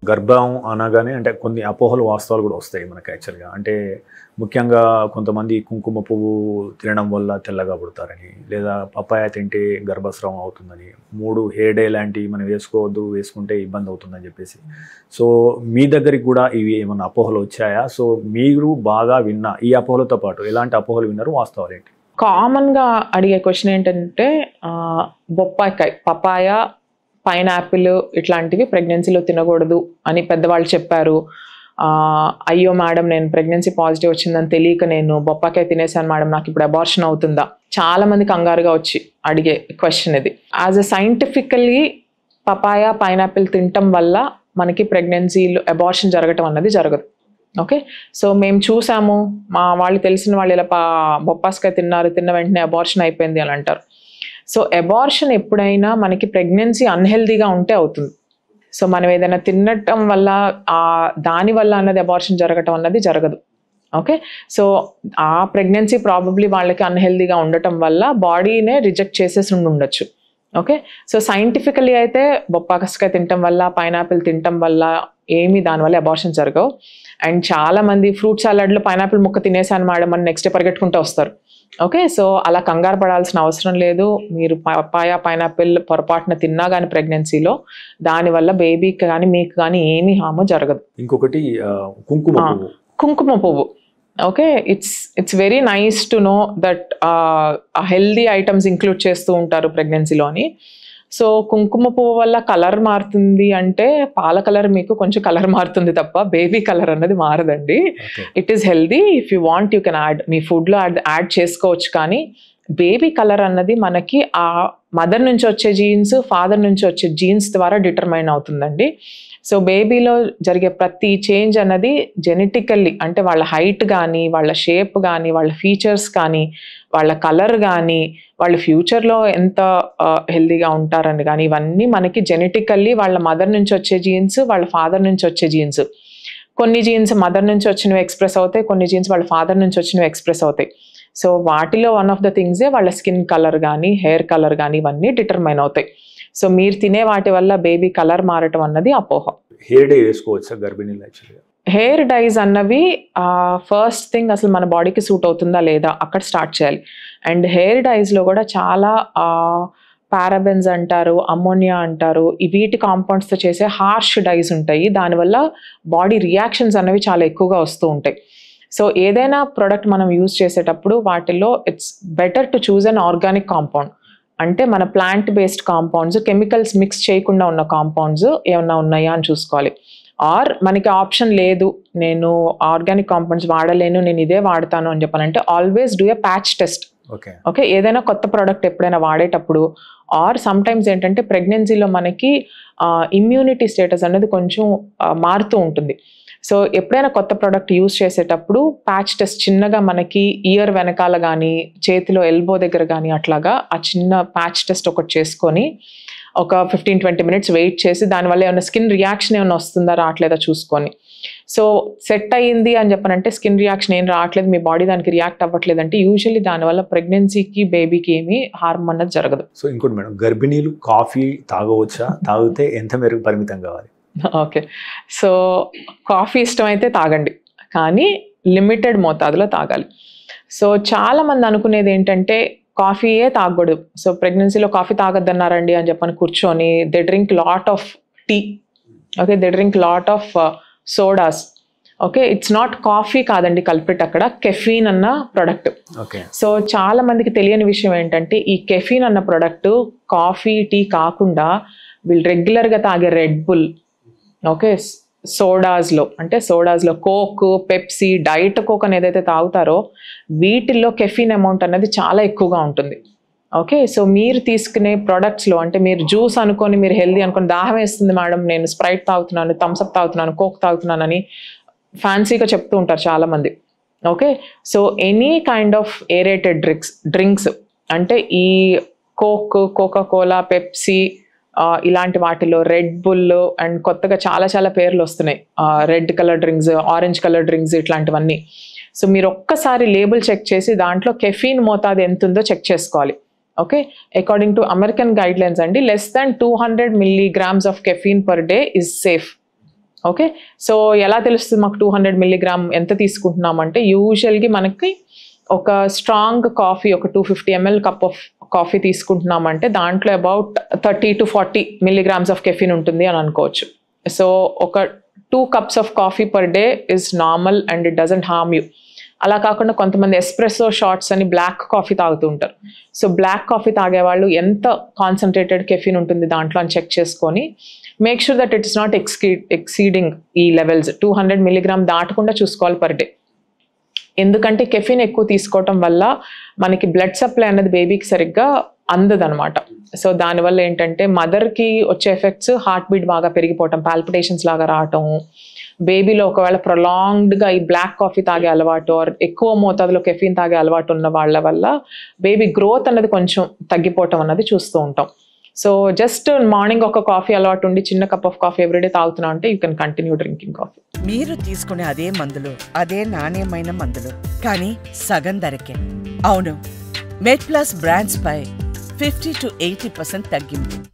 గర్భం అనగానే అంటే కొన్ని అపోహలు వాస్తవాలు కూడా వస్తాయి మనకి యాక్చువల్గా. అంటే ముఖ్యంగా కొంతమంది కుంకుమ పువ్వు తినడం వల్ల తెల్లగా పుడతారని, లేదా పపాయ తింటే గర్భస్రావం అవుతుందని, 3 హెయిర్ డే లాంటివి మనం వేసుకోవద్దు, వేసుకుంటే ఇబ్బంది అవుతుందని చెప్పేసి. సో మీ దగ్గరికి కూడా ఇవి ఏమైనా అపోహలు వచ్చాయా? సో మీరు బాగా విన్న ఈ అపోహలతో పాటు ఎలాంటి అపోహలు విన్నారు, వాస్తవాలు ఏంటి? కామన్గా అడిగే క్వశ్చన్ ఏంటంటే బొప్పాయికాయ, పపాయ, పైనాపిల్ ఇట్లాంటివి ప్రెగ్నెన్సీలో తినకూడదు అని పెద్దవాళ్ళు చెప్పారు. అయ్యో మేడం, నేను ప్రెగ్నెన్సీ పాజిటివ్ వచ్చిందని తెలియక నేను బొప్పాయికాయ తినేసాను మేడం, నాకు ఇప్పుడు అబార్షన్ అవుతుందా? చాలా మంది కంగారుగా వచ్చి అడిగే క్వశ్చన్ ఇది. As a scientifically papaya, pineapple తినటం వల్ల మనకి ప్రెగ్నెన్సీలో అబార్షన్ జరగటం అన్నది జరగదు. ఓకే, సో మేము చూసాము, మా వాళ్ళు తెలిసిన వాళ్ళు ఇలా బొప్పాస్కాయ తిన్నారు, తిన్న వెంటనే అబార్షన్ అయిపోయింది అని అంటారు. సో అబార్షన్ ఎప్పుడైనా మనకి ప్రెగ్నెన్సీ అన్హెల్దీగా ఉంటే అవుతుంది. సో మనం ఏదైనా తినటం వల్ల దానివల్ల అన్నది అబార్షన్ జరగటం అన్నది జరగదు. ఓకే, సో ఆ ప్రెగ్నెన్సీ ప్రాబబ్లీ వాళ్ళకి అన్హెల్దీగా ఉండటం వల్ల బాడీనే రిజెక్ట్ చేసేసి ఉండొచ్చు. ఓకే, సో సైంటిఫికలీ అయితే బొప్పాస్కాయ తినటం వల్ల, పైనాపిల్ తినటం వల్ల ఏమి దానివల్ల అబార్షన్ జరగవు. అండ్ చాలా మంది ఫ్రూట్ సలాడ్లో పైనాపిల్ ముక్క తినేసాను మేడం అని నెక్స్ట్ డే పరిగెట్టుకుంటూ వస్తారు. ఓకే, సో అలా కంగారు పడాల్సిన అవసరం లేదు. మీరు పపాయ, పైనాపిల్ పొరపాటున తిన్నా కానీ ప్రెగ్నెన్సీలో దానివల్ల బేబీకి కానీ మీకు కానీ ఏమీ హామో జరగదు. ఇంకొకటి కుంకుమ పువ్వు. Okay, it's very nice to know that healthy items include చేస్తూ ఉంటారు ప్రెగ్నెన్సీలోని. సో కుంకుమ పువ్వు వల్ల కలర్ మారుతుంది అంటే పాల కలర్ మీకు కొంచెం కలర్ మారుతుంది తప్ప బేబీ కలర్ అన్నది మారదండి. It is healthy. If you want you can add, మీ ఫుడ్లో యాడ్ చేసుకోవచ్చు. కానీ బేబీ కలర్ అన్నది మనకి ఆ మదర్ నుంచి వచ్చే జీన్స్, ఫాదర్ నుంచి వచ్చే జీన్స్ ద్వారా డిటర్మైన్ అవుతుందండి. సో బేబీలో జరిగే ప్రతి చేంజ్ అన్నది జెనెటికల్లీ, అంటే వాళ్ళ హైట్ కానీ, వాళ్ళ షేప్ కానీ, వాళ్ళ ఫీచర్స్ కానీ, వాళ్ళ కలర్ కానీ, వాళ్ళు ఫ్యూచర్లో ఎంత హెల్దీగా ఉంటారని కానీ, ఇవన్నీ మనకి జెనెటికల్లీ వాళ్ళ మదర్ నుంచి వచ్చే జీన్స్, వాళ్ళ ఫాదర్ నుంచి వచ్చే జీన్స్. కొన్ని జీన్స్ మదర్ నుంచి వచ్చినవి ఎక్స్ప్రెస్ అవుతాయి, కొన్ని జీన్స్ వాళ్ళ ఫాదర్ నుంచి వచ్చినవి ఎక్స్ప్రెస్ అవుతాయి. సో వాటిలో వన్ ఆఫ్ ద థింగ్సే వాళ్ళ స్కిన్ కలర్ కానీ, హెయిర్ కలర్ కానీ ఇవన్నీ డిటర్మైన్ అవుతాయి. సో మీరు తినే వాటి వల్ల బేబీ కలర్ మారటం అన్నది అపోహ. హెయిర్ డై వేసుకోవచ్చా గర్భిణీలు? యాక్చువల్గా హెయిర్ డైస్ అన్నవి ఫస్ట్ థింగ్ అసలు మన బాడీకి సూట్ అవుతుందా లేదా అక్కడ స్టార్ట్ చేయాలి. అండ్ హెయిర్ డైస్లో కూడా చాలా పారాబెన్స్ అంటారు, అమ్మోనియా అంటారు, వీటి కాంపౌండ్స్తో చేసే హార్ష్ డైస్ ఉంటాయి. దానివల్ల బాడీ రియాక్షన్స్ అనేవి చాలా ఎక్కువగా వస్తూ ఉంటాయి. సో ఏదైనా ప్రోడక్ట్ మనం యూజ్ చేసేటప్పుడు వాటిలో it's better to choose an organic compound. అంటే మన plant based compounds, chemicals mix చేయకుండా ఉన్న కాంపౌండ్స్ ఏమన్నా ఉన్నాయా అని చూసుకోవాలి. ఆర్ మనకి ఆప్షన్ లేదు, నేను ఆర్గానిక్ కాంపౌండ్స్ వాడలేను, నేను ఇదే వాడతాను అని చెప్పాలంటే always do a patch test. Okay, ఏదైనా కొత్త ప్రోడక్ట్ ఎప్పుడైనా వాడేటప్పుడు, ఆర్ సమ్ టైమ్స్ ఏంటంటే ప్రెగ్నెన్సీలో మనకి ఇమ్యూనిటీ స్టేటస్ అనేది కొంచెం మారుతూ ఉంటుంది. సో ఎప్పుడైనా కొత్త ప్రోడక్ట్ యూజ్ చేసేటప్పుడు ప్యాచ్ టెస్ట్ చిన్నగా మనకి ఇయర్ వెనకాల కానీ, చేతిలో ఎల్బో దగ్గర కానీ అట్లాగా ఆ చిన్న ప్యాచ్ టెస్ట్ ఒకటి చేసుకొని ఒక 15-20 మినిట్స్ వెయిట్ చేసి దానివల్ల ఏమైనా స్కిన్ రియాక్షన్ ఏమైనా వస్తుందా రావట్లేదా చూసుకొని, సో సెట్ అయ్యింది అని చెప్పనంటే స్కిన్ రియాక్షన్ ఏం రావట్లేదు, మీ బాడీ దానికి రియాక్ట్ అవ్వట్లేదు అంటే యూజువల్లీ దానివల్ల ప్రెగ్నెన్సీకి బేబీకి ఏమీ హార్మ్ అన్నది జరగదు. సో ఇంకోటి మేడం, గర్భిణీలు కాఫీ తాగవచ్చా? తాగితే ఎంత మేరకు పరిమితం కావాలి? ఓకే, సో కాఫీ ఇష్టమైతే తాగండి, కానీ లిమిటెడ్ మోతాదులో తాగాలి. సో చాలామంది అనుకునేది ఏంటంటే కాఫీయే తాగకూడదు, సో ప్రెగ్నెన్సీలో కాఫీ తాగొద్దన్నారండి అని చెప్పని కూర్చొని they drink lot of tea. Okay, they drink lot of sodas. Okay, it's not coffee కాదండి కల్ప్రిట్, అక్కడ కెఫీన్ అన్న ప్రొడక్ట్. సో చాలా మందికి తెలియని విషయం ఏంటంటే ఈ కెఫీన్ అన్న ప్రొడక్ట్ కాఫీ, టీ కాకుండా వీళ్ళు రెగ్యులర్గా తాగే రెడ్ బుల్, ఓకే, సోడాస్లో కోక్, పెప్సీ, డైట్ కోక్ అని ఏదైతే తాగుతారో వీటిల్లో కెఫీన్ అమౌంట్ అనేది చాలా ఎక్కువగా ఉంటుంది. ఓకే, సో మీరు తీసుకునే ప్రొడక్ట్స్లో, అంటే మీరు జ్యూస్ అనుకొని, మీరు హెల్దీ అనుకొని, దాహం వేస్తుంది మేడం నేను స్ప్రైట్ తాగుతున్నాను, థమ్స్అప్ తాగుతున్నాను, కోక్ తాగుతున్నానని ఫ్యాన్సీగా చెప్తూ ఉంటారు చాలామంది. Okay, so any kind of aerated drinks అంటే ఈ కోక్, కోకా కోలా, పెప్సీ ఇలాంటి వాటిలో రెడ్ బుల్ అండ్ కొత్తగా చాలా పేర్లు వస్తున్నాయి, red colour drinks, orange colour drinks ఇట్లాంటివన్నీ. సో మీరు ఒక్కసారి లేబుల్ చెక్ చేసి దాంట్లో కెఫీన్ మోతాదు ఎంత ఉందో చెక్ చేసుకోవాలి. Okay, according to American guide lines అండి, less than 200 milligrams of caffeine per day is safe. Okay, so ఎలా తెలుస్తుంది మాకు 200 మిల్లీగ్రామ్ ఎంత తీసుకుంటున్నామంటే, యూజువల్గా మనకి ఒక స్ట్రాంగ్ కాఫీ, ఒక 250 ml కప్ ఆఫ్ కాఫీ తీసుకుంటున్నామంటే దాంట్లో about 30 to 40 milligrams of caffeine ఉంటుంది అని అనుకోవచ్చు. సో ఒక 2 cups of coffee per day is normal and it doesn't harm you. అలా కాకుండా కొంతమంది ఎస్ప్రెసో షాట్స్ అని బ్లాక్ కాఫీ తాగుతూ ఉంటారు. సో బ్లాక్ కాఫీ తాగే వాళ్ళు ఎంత కాన్సన్ట్రేటెడ్ కెఫిన్ ఉంటుంది దాంట్లో అని చెక్ చేసుకొని make sure that it is not exceeding ఈ లెవెల్స్. 200 మిల్లీగ్రామ్ దాటకుండా చూసుకోవాలి పర్ డే. ఎందుకంటే కెఫిన్ ఎక్కువ తీసుకోవటం వల్ల మనకి బ్లడ్ సప్లై అనేది బేబీకి సరిగ్గా అందదనమాట. సో దానివల్ల ఏంటంటే మదర్కి వచ్చే ఎఫెక్ట్స్ హార్ట్ బీట్ బాగా పెరిగిపోవటం, పాల్పిటేషన్స్ లాగా రావటం, బేబీలో ఒకవేళ ప్రొలాంగ్డ్గా ఈ బ్లాక్ కాఫీ తాగే అలవాటు ఆర్ ఎక్కువ మోతాదులో కెఫిన్ తాగే అలవాటు ఉన్న వాళ్ళ వల్ల బేబీ గ్రోత్ అనేది కొంచెం తగ్గిపోవటం అన్నది చూస్తూ ఉంటాం. సో జస్ట్ మార్నింగ్ ఒక కాఫీ అలవాటు ఉండి చిన్న కప్ ఆఫ్ కాఫీ ఎవ్రీడే తాగుతున్నా అంటే you can continue drinking coffee. మీరు తీసుకునే అదే మందులు, అదే నాణ్యమైన మందులు, కానీ సగం ధరకే. అవును, మెడ్ ప్లస్ బ్రాండ్స్ పై 50 to 80% తగ్గింపు.